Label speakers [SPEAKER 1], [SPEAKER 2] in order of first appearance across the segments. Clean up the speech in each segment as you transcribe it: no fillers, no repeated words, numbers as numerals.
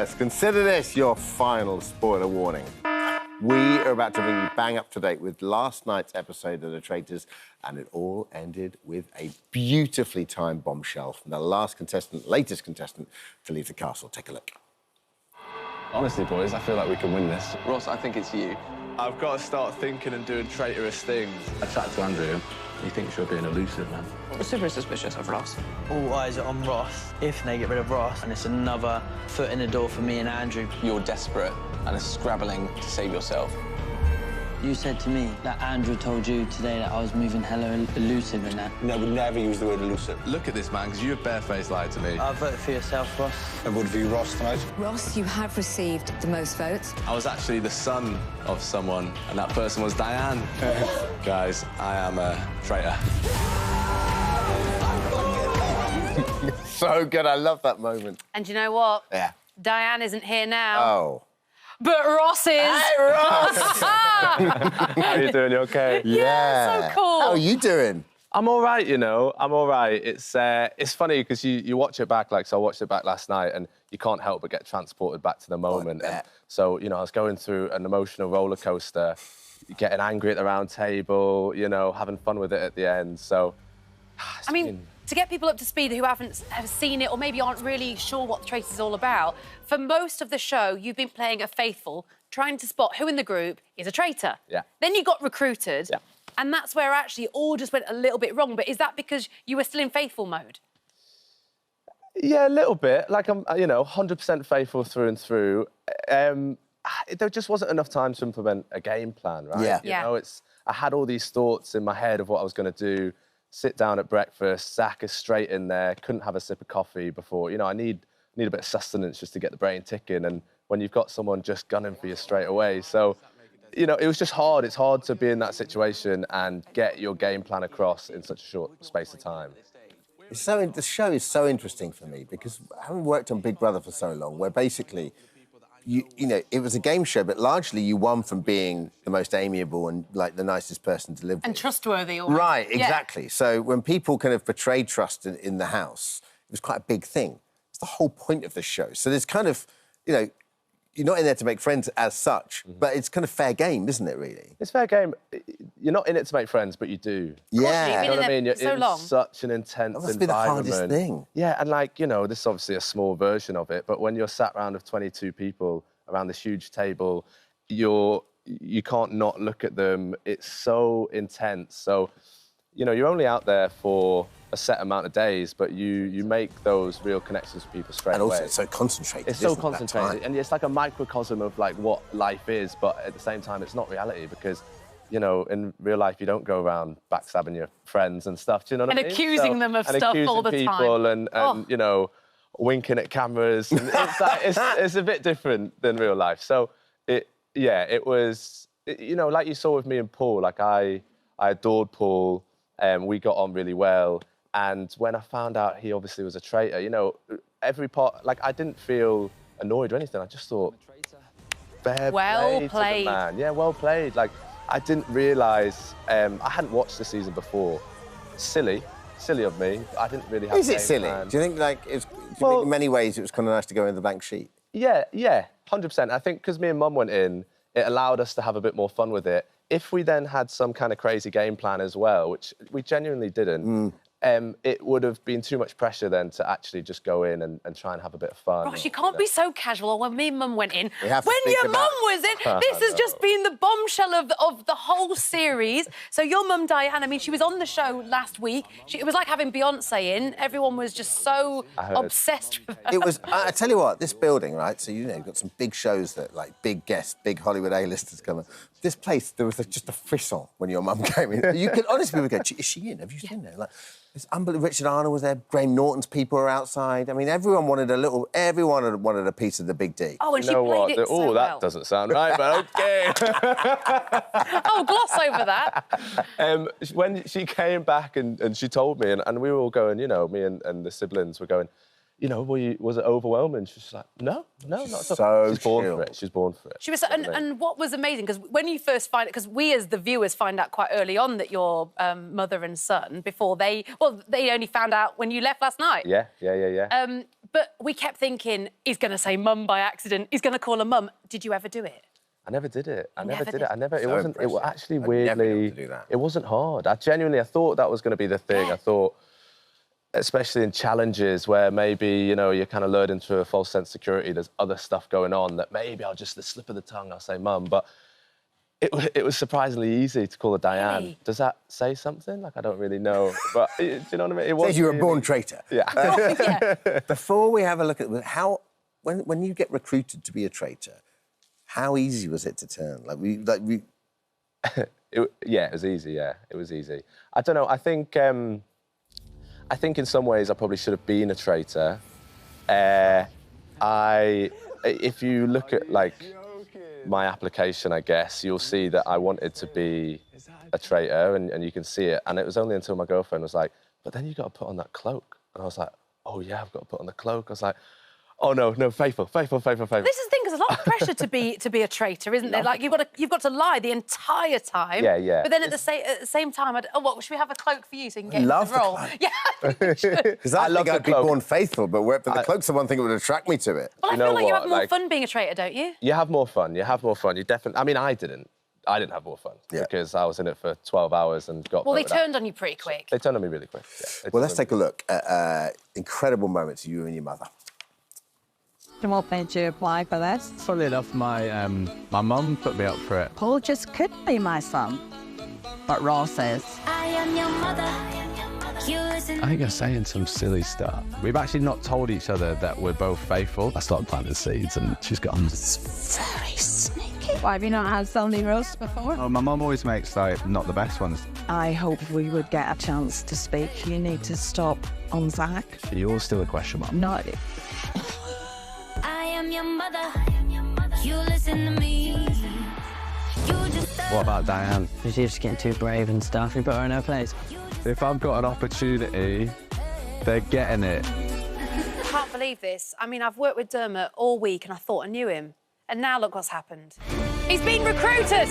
[SPEAKER 1] Let's consider this your final spoiler warning. We are about to bring you bang up to date with last night's episode of The Traitors, and it all ended with a beautifully timed bombshell from the latest contestant to leave the castle. Take a look.
[SPEAKER 2] Honestly, boys, I feel like we can win this.
[SPEAKER 3] Ross, I think it's you.
[SPEAKER 4] I've got to start thinking and doing traitorous things.
[SPEAKER 2] I chatted to Andrew. He thinks you're being elusive, man.
[SPEAKER 3] I'm super suspicious of Ross.
[SPEAKER 5] All eyes are on Ross. If they get rid of Ross, and it's another foot in the door for me and Andrew.
[SPEAKER 3] You're desperate and are scrabbling to save yourself.
[SPEAKER 5] You said to me that Andrew told you today that I was moving hella elusive and that.
[SPEAKER 6] No, I would never use the word elusive.
[SPEAKER 4] Look at this, man, because you have barefaced lied to me.
[SPEAKER 5] I voted for yourself, Ross.
[SPEAKER 6] I voted for you, Ross, tonight.
[SPEAKER 7] Ross, you have received the most votes.
[SPEAKER 4] I was actually the son of someone, and that person was Diane. Guys, I am a traitor.
[SPEAKER 1] So good, I love that moment.
[SPEAKER 8] And you know what?
[SPEAKER 1] Yeah.
[SPEAKER 8] Diane isn't here now.
[SPEAKER 1] Oh.
[SPEAKER 8] But Ross is.
[SPEAKER 1] Hey, Ross!
[SPEAKER 2] How you doing? You okay?
[SPEAKER 8] Yeah, so cool.
[SPEAKER 1] How are you doing?
[SPEAKER 2] I'm all right, you know. I'm all right. It's funny because you watch it back, so I watched it back last night, and you can't help but get transported back to the moment. And so, you know, I was going through an emotional roller coaster, getting angry at the round table, you know, having fun with it at the end. So,
[SPEAKER 8] I mean, to get people up to speed who have seen it or maybe aren't really sure what The Traitors is all about, for most of the show, you've been playing a faithful, trying to spot who in the group is a traitor.
[SPEAKER 2] Yeah.
[SPEAKER 8] Then you got recruited.
[SPEAKER 2] Yeah.
[SPEAKER 8] And that's where actually it all just went a little bit wrong. But is that because you were still in faithful mode?
[SPEAKER 2] Yeah, a little bit. Like, I'm, you know, 100% faithful through and through. There just wasn't enough time to implement a game plan, right?
[SPEAKER 1] Yeah.
[SPEAKER 2] You know, I had all these thoughts in my head of what I was going to do. Sit down at breakfast, Zach is straight in there, couldn't have a sip of coffee before. You know, I need a bit of sustenance just to get the brain ticking, and when you've got someone just gunning for you straight away. So, you know, it was just hard. It's hard to be in that situation and get your game plan across in such a short space of time.
[SPEAKER 1] The show is so interesting for me because having worked on Big Brother for so long, where basically, you know, it was a game show, but largely you won from being the most amiable and, like, the nicest person to live with.
[SPEAKER 8] And trustworthy almost.
[SPEAKER 1] Right, exactly. Yeah. So when people kind of betrayed trust in the house, it was quite a big thing. It's the whole point of the show. So there's kind of, you know, you're not in there to make friends as such, but it's kind of fair game, isn't it, really?
[SPEAKER 2] It's fair game. You're not in it to make friends, but you do.
[SPEAKER 1] Yeah.
[SPEAKER 8] You know what I mean?
[SPEAKER 2] It's such an intense environment.
[SPEAKER 1] That must be the hardest thing.
[SPEAKER 2] Yeah, and, like, you know, this is obviously a small version of it, but when you're sat around with 22 people around this huge table, you can't not look at them. It's so intense. So, you know, you're only out there for a set amount of days, but you make those real connections with people straight away.
[SPEAKER 1] And also, it's so concentrated.
[SPEAKER 2] It's so concentrated, and it's like a microcosm of, like, what life is, but at the same time, it's not reality because, you know, in real life, you don't go around backstabbing your friends and stuff. Do you know what I mean?
[SPEAKER 8] And accusing them of stuff all the time.
[SPEAKER 2] People and you know, winking at cameras. And it's like, it's a bit different than real life. So, it was, you know, like you saw with me and Paul, like, I adored Paul, and we got on really well. And when I found out he obviously was a traitor, you know, every part, like, I didn't feel annoyed or anything. I just thought, fair play to the man. Yeah, well played. Like, I didn't realise, I hadn't watched the season before. Silly of me. I didn't really have.
[SPEAKER 1] Is it silly? Do you think, like, in many ways it was kind of nice to go in the blank sheet?
[SPEAKER 2] Yeah, 100%. I think because me and Mum went in, it allowed us to have a bit more fun with it. If we then had some kind of crazy game plan as well, which we genuinely didn't, it would have been too much pressure then to actually just go in and try and have a bit of fun.
[SPEAKER 8] Gosh, you can't be so casual. When me and Mum went in, when
[SPEAKER 1] your
[SPEAKER 8] mum was in, this has just been the bombshell of the whole series. So your mum, Diane, I mean, she was on the show last week. It was like having Beyonce in. Everyone was just so obsessed with her.
[SPEAKER 1] It was, I tell you what, this building, right, so, you know, you've got some big shows that, like, big guests, big Hollywood A-listers come in. This place, there was just a frisson when your mum came in. You could honestly go, is she in? Have you seen her? Like, it's unbelievable. Richard Arnold was there. Graham Norton's people were outside. I mean, everyone wanted a piece of the big D.
[SPEAKER 8] Oh, and she played it so well.
[SPEAKER 2] That doesn't sound right, but OK.
[SPEAKER 8] Oh, gloss over that.
[SPEAKER 2] When she came back and she told me, and we were all going, you know, me and the siblings were going, was it overwhelming? She was like, no, not at all.
[SPEAKER 1] So
[SPEAKER 2] She's born
[SPEAKER 1] chill.
[SPEAKER 2] for it. She's born for it.
[SPEAKER 8] She was, and what was amazing, because when you first find it, because we as the viewers find out quite early on that you're mother and son before they only found out when you left last night.
[SPEAKER 2] Yeah.
[SPEAKER 8] But we kept thinking, he's going to say mum by accident, he's going to call her mum. Did you ever do it?
[SPEAKER 2] I never did it. I never did it.
[SPEAKER 1] So
[SPEAKER 2] It was actually
[SPEAKER 1] I'd never be able
[SPEAKER 2] weirdly.
[SPEAKER 1] to do that.
[SPEAKER 2] It wasn't hard. I thought that was going to be the thing.
[SPEAKER 8] Yeah.
[SPEAKER 2] I thought, especially in challenges where maybe, you're kind of lured into a false sense of security, there's other stuff going on that maybe I'll just, the slip of the tongue, I'll say mum. But it was surprisingly easy to call her Diane.
[SPEAKER 8] Really?
[SPEAKER 2] Does that say something? Like, I don't really know. But do you know what I mean? It was.
[SPEAKER 1] Says you were a born traitor.
[SPEAKER 2] Yeah.
[SPEAKER 1] Before we have a look at how, when you get recruited to be a traitor, how easy was it to turn?
[SPEAKER 2] It was easy. Yeah, it was easy. I don't know. I think in some ways I probably should have been a traitor. If you look at my application, I guess you'll see that I wanted to be a traitor, and you can see it. And it was only until my girlfriend was like, "But then you got to put on that cloak," and I was like, "Oh yeah, I've got to put on the cloak." I was like, "Oh no, faithful."
[SPEAKER 8] This is the thing, there's a lot of pressure to be a traitor, isn't there? Like, you've got to lie the entire time.
[SPEAKER 2] Yeah.
[SPEAKER 8] But then at the same time, should we have a cloak for you so you can get
[SPEAKER 1] Love
[SPEAKER 8] into the role?
[SPEAKER 1] the cloak.
[SPEAKER 8] Yeah, I think we should.
[SPEAKER 1] Because I
[SPEAKER 2] love
[SPEAKER 1] think
[SPEAKER 2] the
[SPEAKER 1] I'd be
[SPEAKER 2] cloak.
[SPEAKER 1] born faithful, but the cloak's the one thing that would attract me to it.
[SPEAKER 8] Well, I
[SPEAKER 2] You know
[SPEAKER 8] feel like you
[SPEAKER 2] what,
[SPEAKER 8] have more
[SPEAKER 2] like-
[SPEAKER 8] fun being a traitor, don't you?
[SPEAKER 2] You have more fun. You definitely. I mean, I didn't have more fun because I was in it for 12 hours and got.
[SPEAKER 8] Well, they
[SPEAKER 2] voted out.
[SPEAKER 8] turned on you pretty quick.
[SPEAKER 2] They turned on me really quick. Yeah.
[SPEAKER 1] Well, let's take a look at incredible moments of you and your mother.
[SPEAKER 9] What made you apply for this?
[SPEAKER 4] Funnily enough, my mum put me up for it.
[SPEAKER 9] Paul just could be my son. But Ross is.
[SPEAKER 10] I am your mother. You listen.
[SPEAKER 4] I think I'm saying some silly stuff. We've actually not told each other that we're both faithful. I started planting seeds and she's gone.
[SPEAKER 9] It's very sneaky. Why have you not had so many roasts before?
[SPEAKER 4] Oh, my mum always makes, not the best ones.
[SPEAKER 9] I hope we would get a chance to speak. You need to stop on Zach.
[SPEAKER 4] You're still a question mark.
[SPEAKER 9] No.
[SPEAKER 10] I am your mother. You listen to me. You just.
[SPEAKER 4] What about Diane?
[SPEAKER 5] She's just getting too brave and stuff. You put her in her place.
[SPEAKER 4] If I've got an opportunity, they're getting it.
[SPEAKER 8] I can't believe this. I mean, I've worked with Dermot all week and I thought I knew him. And now look what's happened. He's been recruited!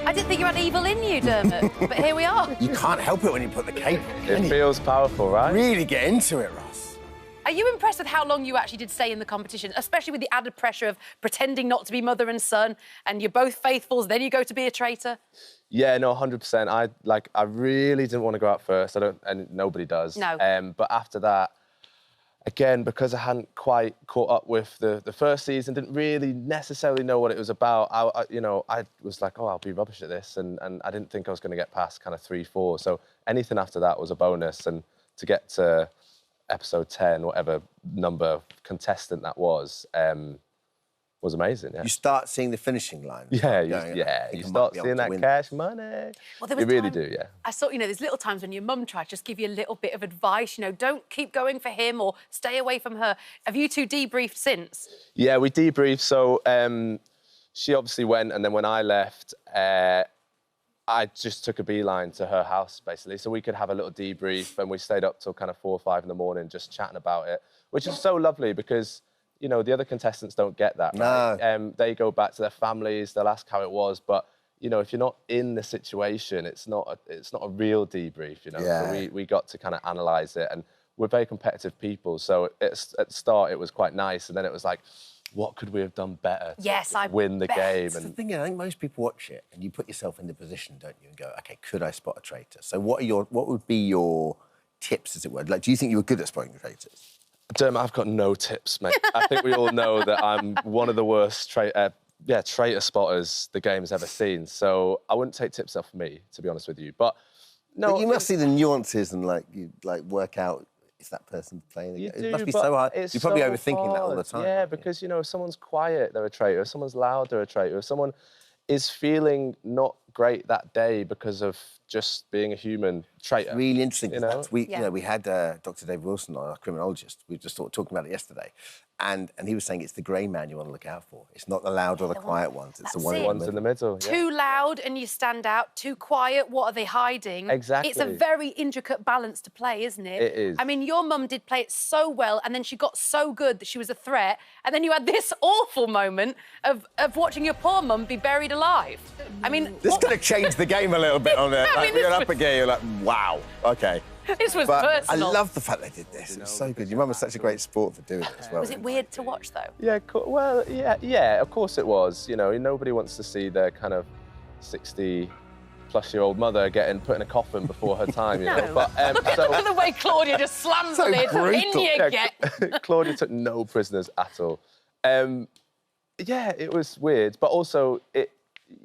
[SPEAKER 8] I didn't think you had evil in you, Dermot, but here we are.
[SPEAKER 1] You can't help it when you put the cape on, can
[SPEAKER 2] It
[SPEAKER 1] you?
[SPEAKER 2] feels powerful, right?
[SPEAKER 1] Really get into it, Ross.
[SPEAKER 8] Are you impressed with how long you actually did stay in the competition, especially with the added pressure of pretending not to be mother and son, and you're both faithfuls, then you go to be a traitor?
[SPEAKER 2] Yeah, no, 100%. I really didn't want to go out first. And nobody does.
[SPEAKER 8] No.
[SPEAKER 2] But after that, again, because I hadn't quite caught up with the first season, didn't really necessarily know what it was about. I was like, oh, I'll be rubbish at this, and I didn't think I was going to get past kind of 3, 4. So anything after that was a bonus, and to get to episode 10, whatever number contestant that was amazing. Yeah.
[SPEAKER 1] You start seeing the finishing line.
[SPEAKER 2] You
[SPEAKER 1] You
[SPEAKER 2] start seeing that cash money.
[SPEAKER 8] Well, there was
[SPEAKER 2] You really
[SPEAKER 8] time-
[SPEAKER 2] do, yeah.
[SPEAKER 8] I saw, there's little times when your mum tried to just give you a little bit of advice, don't keep going for him or stay away from her. Have you two debriefed since?
[SPEAKER 2] Yeah, we debriefed. So she obviously went, and then when I left, I just took a beeline to her house, basically, so we could have a little debrief, and we stayed up till kind of 4 or 5 in the morning just chatting about it, which is so lovely because, the other contestants don't get that, right?
[SPEAKER 1] No.
[SPEAKER 2] They go back to their families, they'll ask how it was, but, if you're not in the situation, it's not a real debrief,
[SPEAKER 1] Yeah.
[SPEAKER 2] So we got to kind of analyse it, and we're very competitive people, so at the start it was quite nice, and then it was like, what could we have done better to win the game?
[SPEAKER 1] That's the thing, I think most people watch it and you put yourself in the position, don't you, and go, OK, could I spot a traitor? So what would be your tips, as it were? Like, do you think you were good at spotting traitors?
[SPEAKER 2] Dermot, I've got no tips, mate. I think we all know that I'm one of the worst traitor spotters the game's ever seen. So I wouldn't take tips off me, to be honest with you. But no,
[SPEAKER 1] But you must see the nuances and you work out if that person's playing. It must be so hard. You're probably
[SPEAKER 2] so
[SPEAKER 1] overthinking that all the
[SPEAKER 2] hard.
[SPEAKER 1] time.
[SPEAKER 2] Yeah, because if someone's quiet, they're a traitor. If someone's loud, they're a traitor. If someone is feeling not great that day because of just being a human traitor.
[SPEAKER 1] Really interesting.
[SPEAKER 2] You know?
[SPEAKER 1] We had Dr. Dave Wilson on, our criminologist. We were just talking about it yesterday. And he was saying it's the grey man you want to look out for. It's not the loud or the quiet ones. It's the ones
[SPEAKER 2] in the middle. Yeah.
[SPEAKER 8] Too loud and you stand out. Too quiet, what are they hiding?
[SPEAKER 2] Exactly.
[SPEAKER 8] It's a very intricate balance to play, isn't it?
[SPEAKER 2] It is.
[SPEAKER 8] I mean, your mum did play it so well, and then she got so good that she was a threat, and then you had this awful moment of watching your poor mum be buried alive. I mean...
[SPEAKER 1] This could have changed the game a little bit on there.
[SPEAKER 8] I mean,
[SPEAKER 1] you're up again, you're like, wow, OK.
[SPEAKER 8] This was
[SPEAKER 1] but
[SPEAKER 8] personal.
[SPEAKER 1] I love the fact they did this. It was so good. Your mum was such a great sport for doing it as well.
[SPEAKER 8] Was it weird to watch, though?
[SPEAKER 2] Yeah, well, yeah, of course it was. You know, nobody wants to see their kind of 60-plus-year-old mother getting put in a coffin before her time, you know. But,
[SPEAKER 8] Look at the way Claudia just slams the lid. In you get.
[SPEAKER 2] Claudia took no prisoners at all. Yeah, it was weird, but also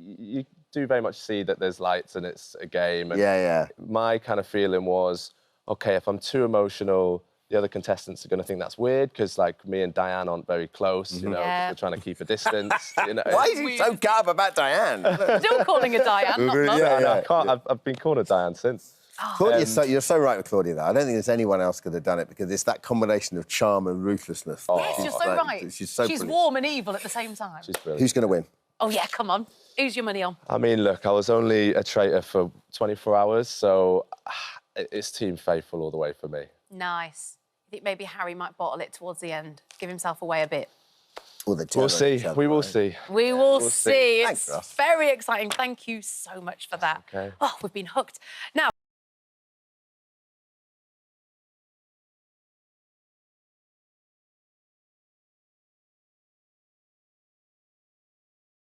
[SPEAKER 2] you do very much see that there's lights and it's a game. And my kind of feeling was, OK, if I'm too emotional, the other contestants are going to think that's weird because, like, me and Diane aren't very close, you know, we're trying to keep a distance. You know.
[SPEAKER 1] Why is he so gab about Diane?
[SPEAKER 8] Still calling her Diane, not Mum.
[SPEAKER 2] I've been calling her Diane since.
[SPEAKER 1] Claudia, you're so right with Claudia, though. I don't think there's anyone else could have done it because it's that combination of charm and ruthlessness.
[SPEAKER 8] Yes, you're so right. She's warm and evil at the same time.
[SPEAKER 2] She's brilliant.
[SPEAKER 1] Who's going to win?
[SPEAKER 8] Oh, yeah, come on. Who's your money on?
[SPEAKER 2] I mean, look, I was only a traitor for 24 hours, so it's Team Faithful all the way for me.
[SPEAKER 8] Nice. I think maybe Harry might bottle it towards the end, give himself away a bit.
[SPEAKER 2] We'll see. We will see.
[SPEAKER 8] We will see.
[SPEAKER 1] Thanks,
[SPEAKER 8] It's very exciting. Thank you so much for that.
[SPEAKER 2] Okay.
[SPEAKER 8] Oh, we've been hooked. Now,